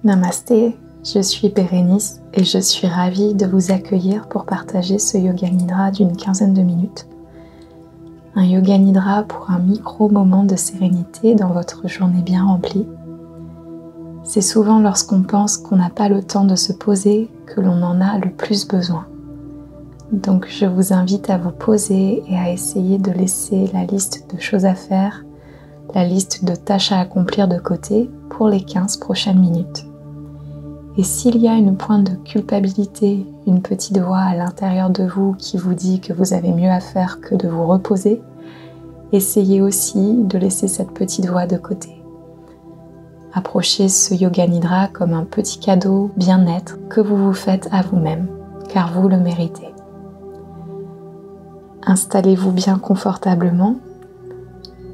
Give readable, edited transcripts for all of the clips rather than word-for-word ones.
Namasté, je suis Bérénice et je suis ravie de vous accueillir pour partager ce Yoga Nidra d'une quinzaine de minutes. Un Yoga Nidra pour un micro-moment de sérénité dans votre journée bien remplie. C'est souvent lorsqu'on pense qu'on n'a pas le temps de se poser que l'on en a le plus besoin. Donc je vous invite à vous poser et à essayer de laisser la liste de choses à faire, la liste de tâches à accomplir de côté pour les 15 prochaines minutes. Et s'il y a une pointe de culpabilité, une petite voix à l'intérieur de vous qui vous dit que vous avez mieux à faire que de vous reposer, essayez aussi de laisser cette petite voix de côté. Approchez ce Yoga Nidra comme un petit cadeau bien-être que vous vous faites à vous-même, car vous le méritez. Installez-vous bien confortablement.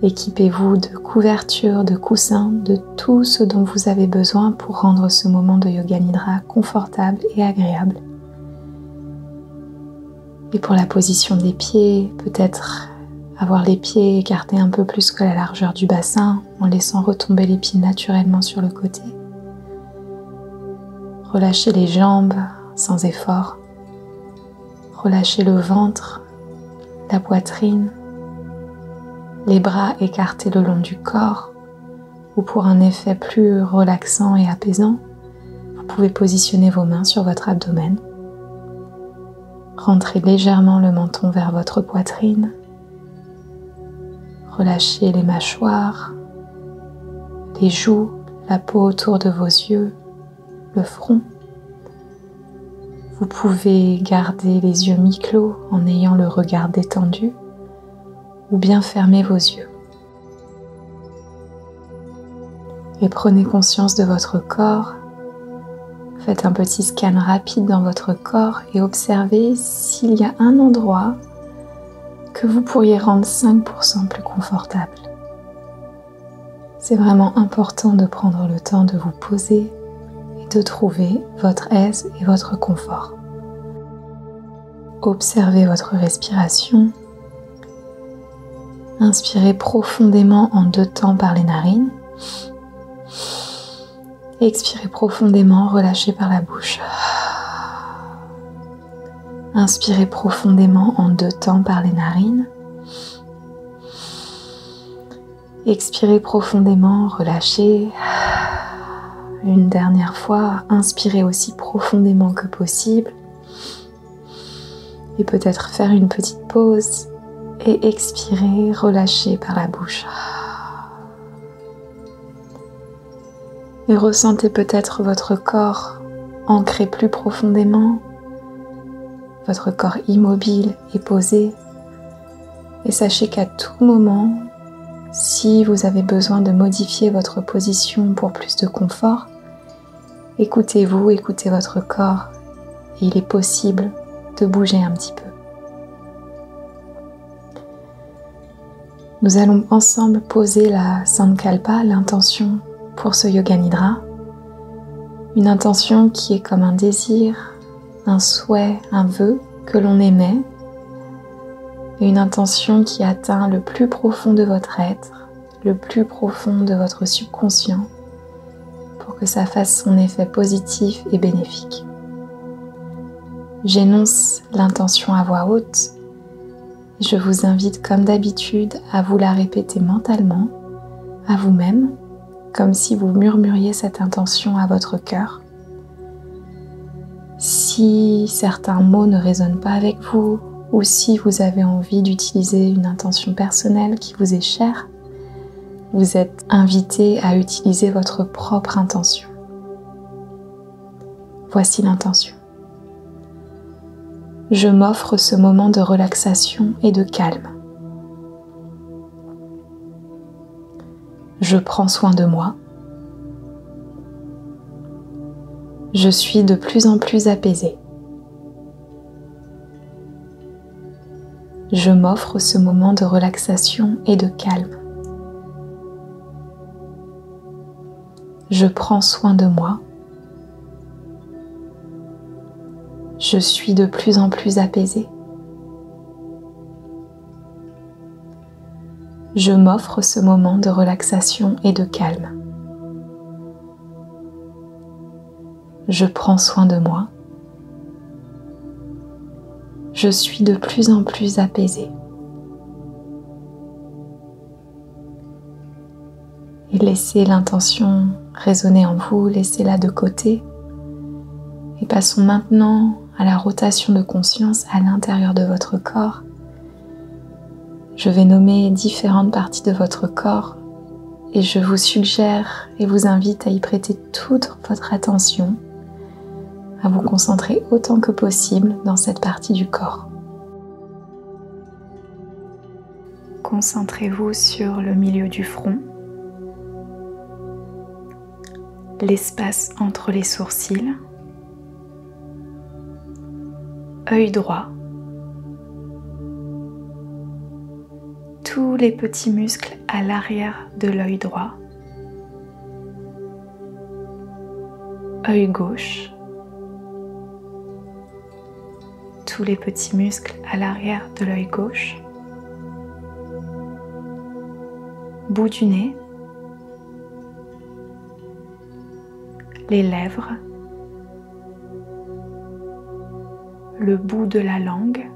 Équipez-vous de couvertures, de coussins, de tout ce dont vous avez besoin pour rendre ce moment de Yoga Nidra confortable et agréable. Et pour la position des pieds, peut-être avoir les pieds écartés un peu plus que la largeur du bassin en laissant retomber les pieds naturellement sur le côté. Relâchez les jambes sans effort. Relâchez le ventre, la poitrine. Les bras écartés le long du corps, ou pour un effet plus relaxant et apaisant, vous pouvez positionner vos mains sur votre abdomen. Rentrez légèrement le menton vers votre poitrine. Relâchez les mâchoires, les joues, la peau autour de vos yeux, le front. Vous pouvez garder les yeux mi-clos en ayant le regard détendu, ou bien fermez vos yeux. Et prenez conscience de votre corps. Faites un petit scan rapide dans votre corps et observez s'il y a un endroit que vous pourriez rendre 5% plus confortable. C'est vraiment important de prendre le temps de vous poser et de trouver votre aise et votre confort. Observez votre respiration. Inspirez profondément en 2 temps par les narines. Expirez profondément, relâchez par la bouche. Inspirez profondément en 2 temps par les narines. Expirez profondément, relâchez. Une dernière fois, inspirez aussi profondément que possible. Et peut-être faire une petite pause. Et expirez, relâchez par la bouche. Et ressentez peut-être votre corps ancré plus profondément, votre corps immobile et posé. Et sachez qu'à tout moment, si vous avez besoin de modifier votre position pour plus de confort, écoutez-vous, écoutez votre corps. Et il est possible de bouger un petit peu. Nous allons ensemble poser la Sankalpa, l'intention pour ce Yoga Nidra. Une intention qui est comme un désir, un souhait, un vœu que l'on émet. Et une intention qui atteint le plus profond de votre être, le plus profond de votre subconscient, pour que ça fasse son effet positif et bénéfique. J'énonce l'intention à voix haute. Je vous invite comme d'habitude à vous la répéter mentalement, à vous-même, comme si vous murmuriez cette intention à votre cœur. Si certains mots ne résonnent pas avec vous, ou si vous avez envie d'utiliser une intention personnelle qui vous est chère, vous êtes invité à utiliser votre propre intention. Voici l'intention. Je m'offre ce moment de relaxation et de calme. Je prends soin de moi. Je suis de plus en plus apaisée. Je m'offre ce moment de relaxation et de calme. Je prends soin de moi. Je suis de plus en plus apaisée. Je m'offre ce moment de relaxation et de calme. Je prends soin de moi. Je suis de plus en plus apaisée. Et laissez l'intention résonner en vous, laissez-la de côté. Et passons maintenant à la rotation de conscience à l'intérieur de votre corps. Je vais nommer différentes parties de votre corps et je vous suggère et vous invite à y prêter toute votre attention, à vous concentrer autant que possible dans cette partie du corps. Concentrez-vous sur le milieu du front, l'espace entre les sourcils, œil droit, tous les petits muscles à l'arrière de l'œil droit, œil gauche, tous les petits muscles à l'arrière de l'œil gauche, bout du nez, les lèvres, le bout de la langue,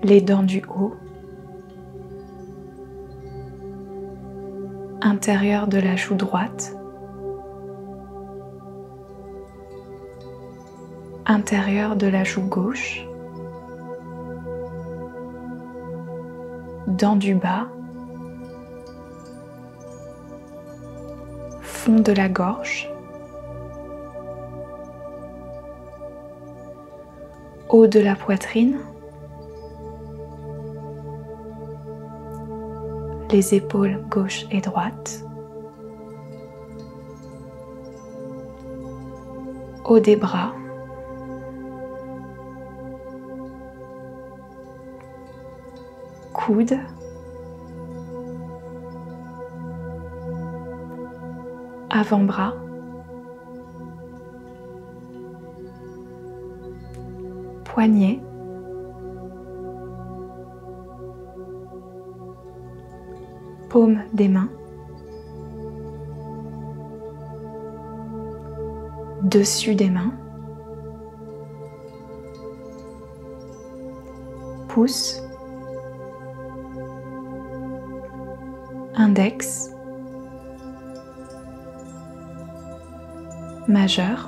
les dents du haut, intérieur de la joue droite, intérieur de la joue gauche, dents du bas, fond de la gorge, haut de la poitrine, les épaules gauche et droite, haut des bras, coudes, avant-bras, poignets, paume des mains, dessus des mains, pouce, index, majeur,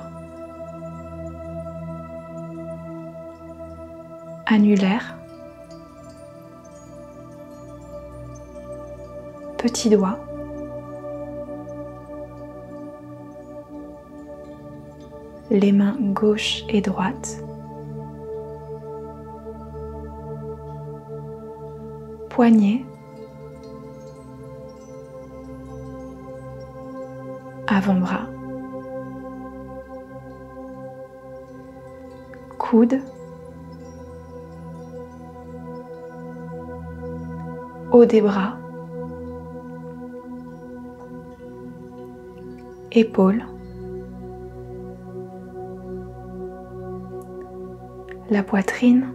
annulaire, petit doigt, les mains gauche et droite, poignet, avant-bras, coude, haut des bras, épaules, la poitrine,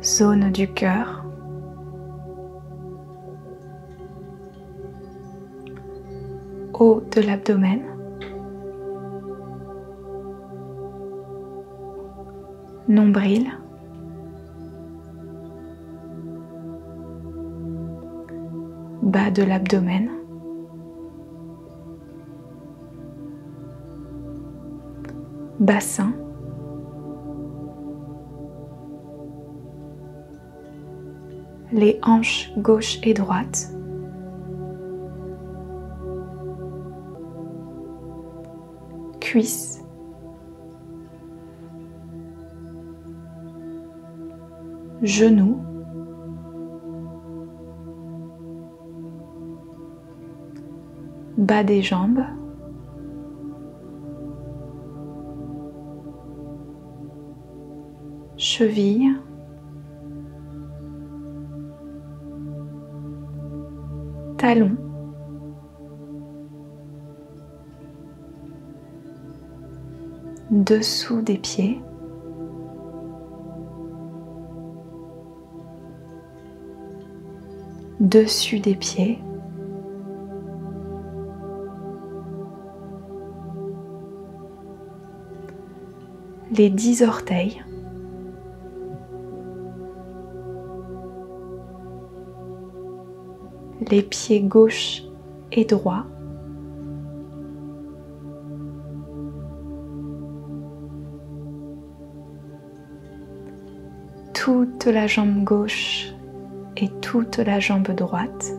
zone du cœur, haut de l'abdomen, nombril, bas de l'abdomen, bassin, les hanches gauche et droite, cuisses, genoux, bas des jambes, cheville, talons, dessous des pieds, dessus des pieds. Les 10 orteils. Les pieds gauche et droit. Toute la jambe gauche et toute la jambe droite.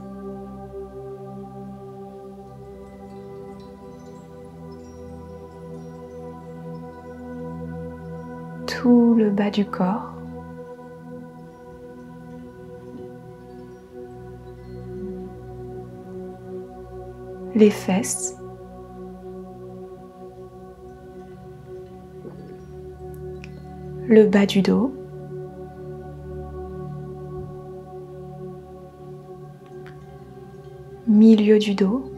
Tout le bas du corps. Les fesses. Le bas du dos. Milieu du dos.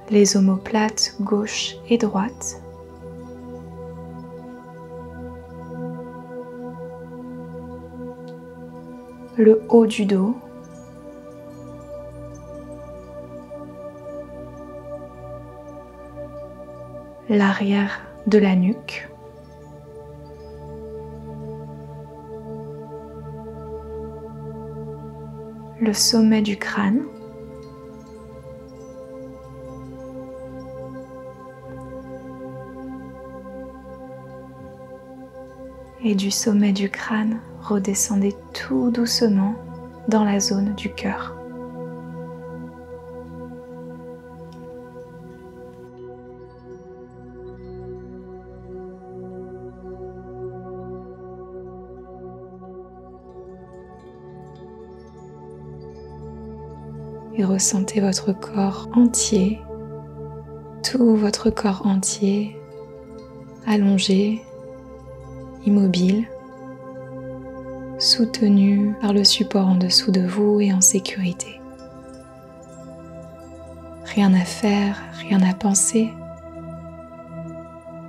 Les omoplates gauche et droite. Le haut du dos. L'arrière de la nuque. Le sommet du crâne. Et du sommet du crâne, redescendez tout doucement dans la zone du cœur. Et ressentez votre corps entier, tout votre corps entier, allongé, immobile, soutenu par le support en dessous de vous et en sécurité. Rien à faire, rien à penser,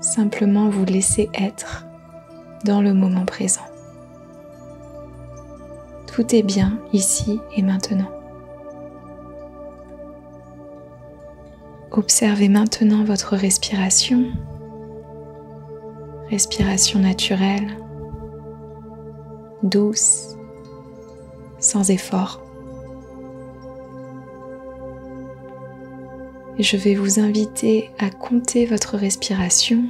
simplement vous laisser être dans le moment présent. Tout est bien ici et maintenant. Observez maintenant votre respiration, respiration naturelle, douce, sans effort. Et je vais vous inviter à compter votre respiration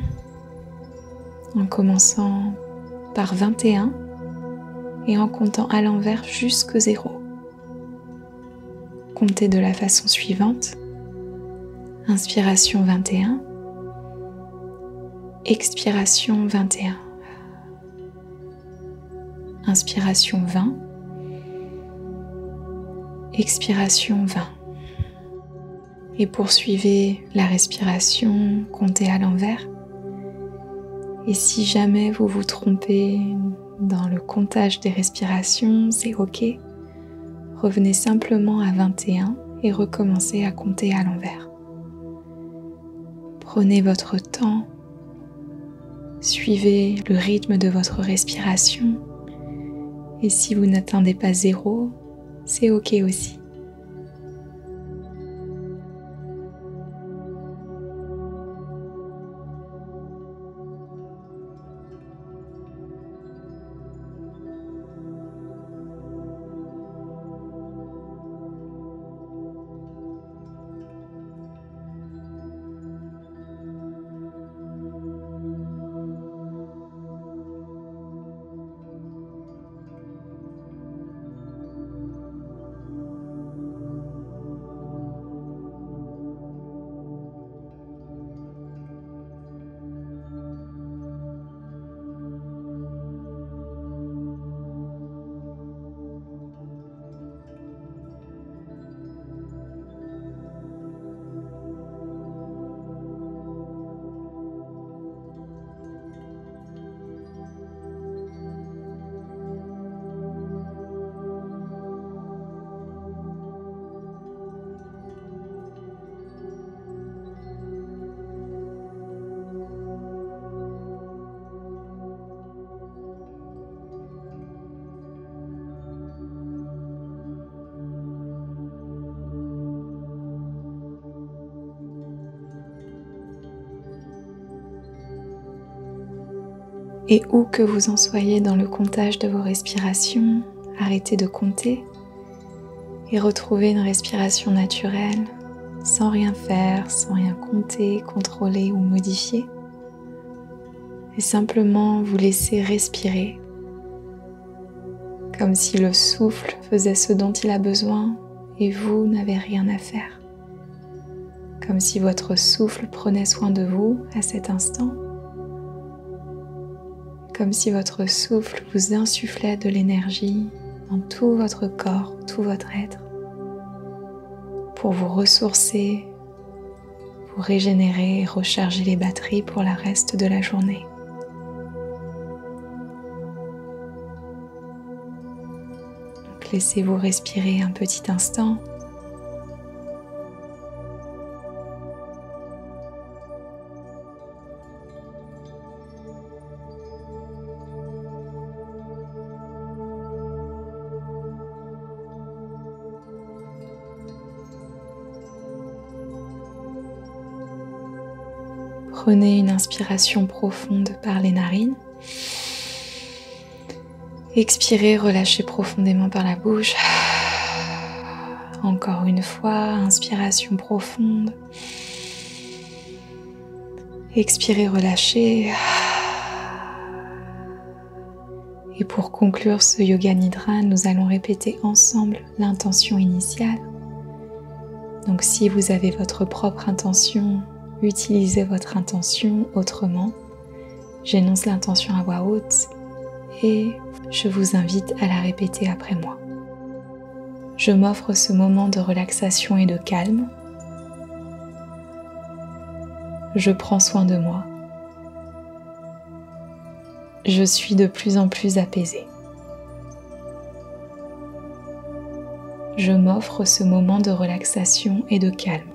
en commençant par 21 et en comptant à l'envers jusqu'à 0. Comptez de la façon suivante. Inspiration 21, expiration 21, inspiration 20, expiration 20. Et poursuivez la respiration, comptez à l'envers. Et si jamais vous vous trompez dans le comptage des respirations, c'est ok. Revenez simplement à 21 et recommencez à compter à l'envers. Prenez votre temps, suivez le rythme de votre respiration et si vous n'atteindez pas 0, c'est ok aussi. Et où que vous en soyez dans le comptage de vos respirations, arrêtez de compter et retrouvez une respiration naturelle, sans rien faire, sans rien compter, contrôler ou modifier. Et simplement vous laisser respirer, comme si le souffle faisait ce dont il a besoin et vous n'avez rien à faire. Comme si votre souffle prenait soin de vous à cet instant. Comme si votre souffle vous insufflait de l'énergie dans tout votre corps, tout votre être, pour vous ressourcer, vous régénérer et recharger les batteries pour le reste de la journée. Donc laissez-vous respirer un petit instant. Prenez une inspiration profonde par les narines. Expirez, relâchez profondément par la bouche. Encore une fois, inspiration profonde. Expirez, relâchez. Et pour conclure ce Yoga Nidra, nous allons répéter ensemble l'intention initiale. Donc si vous avez votre propre intention, utilisez votre intention autrement. J'énonce l'intention à voix haute et je vous invite à la répéter après moi. Je m'offre ce moment de relaxation et de calme. Je prends soin de moi. Je suis de plus en plus apaisée. Je m'offre ce moment de relaxation et de calme.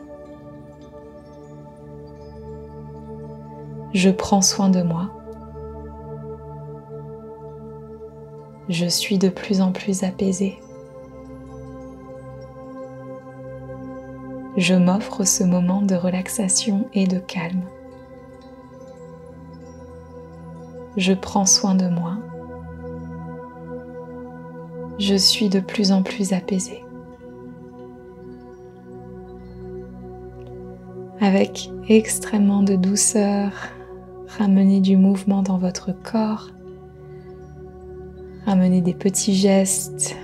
Je prends soin de moi. Je suis de plus en plus apaisée. Je m'offre ce moment de relaxation et de calme. Je prends soin de moi. Je suis de plus en plus apaisée. Avec extrêmement de douceur, ramenez du mouvement dans votre corps. Ramenez des petits gestes,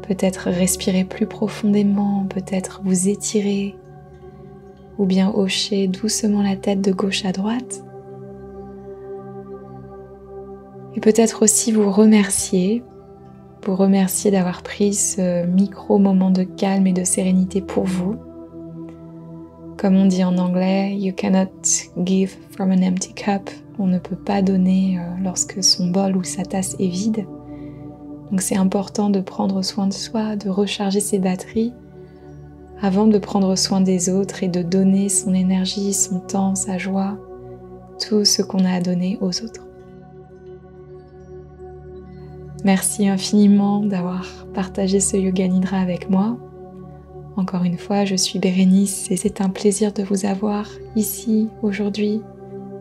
peut-être respirer plus profondément, peut-être vous étirer ou bien hocher doucement la tête de gauche à droite. Et peut-être aussi vous remercier d'avoir pris ce micro-moment de calme et de sérénité pour vous. Comme on dit en anglais, you cannot give from an empty cup. On ne peut pas donner lorsque son bol ou sa tasse est vide. Donc c'est important de prendre soin de soi, de recharger ses batteries avant de prendre soin des autres et de donner son énergie, son temps, sa joie, tout ce qu'on a à donner aux autres. Merci infiniment d'avoir partagé ce Yoga Nidra avec moi. Encore une fois, je suis Bérénice et c'est un plaisir de vous avoir ici, aujourd'hui,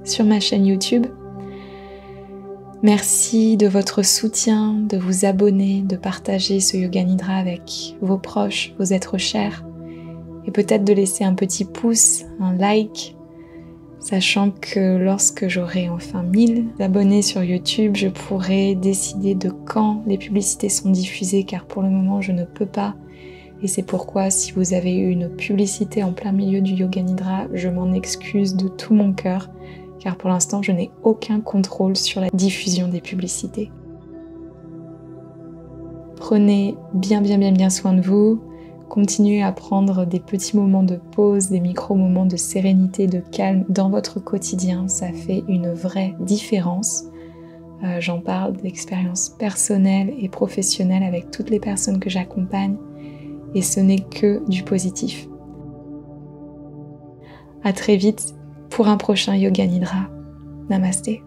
sur ma chaîne YouTube. Merci de votre soutien, de vous abonner, de partager ce Yoga Nidra avec vos proches, vos êtres chers et peut-être de laisser un petit pouce, un like, sachant que lorsque j'aurai enfin 1000 abonnés sur YouTube, je pourrai décider de quand les publicités sont diffusées car pour le moment je ne peux pas. Et c'est pourquoi si vous avez eu une publicité en plein milieu du Yoga Nidra, je m'en excuse de tout mon cœur car pour l'instant je n'ai aucun contrôle sur la diffusion des publicités. Prenez bien soin de vous, continuez à prendre des petits moments de pause, des micro-moments de sérénité, de calme dans votre quotidien, ça fait une vraie différence. J'en parle d'expérience personnelle et professionnelle avec toutes les personnes que j'accompagne et ce n'est que du positif. À très vite pour un prochain Yoga Nidra. Namasté.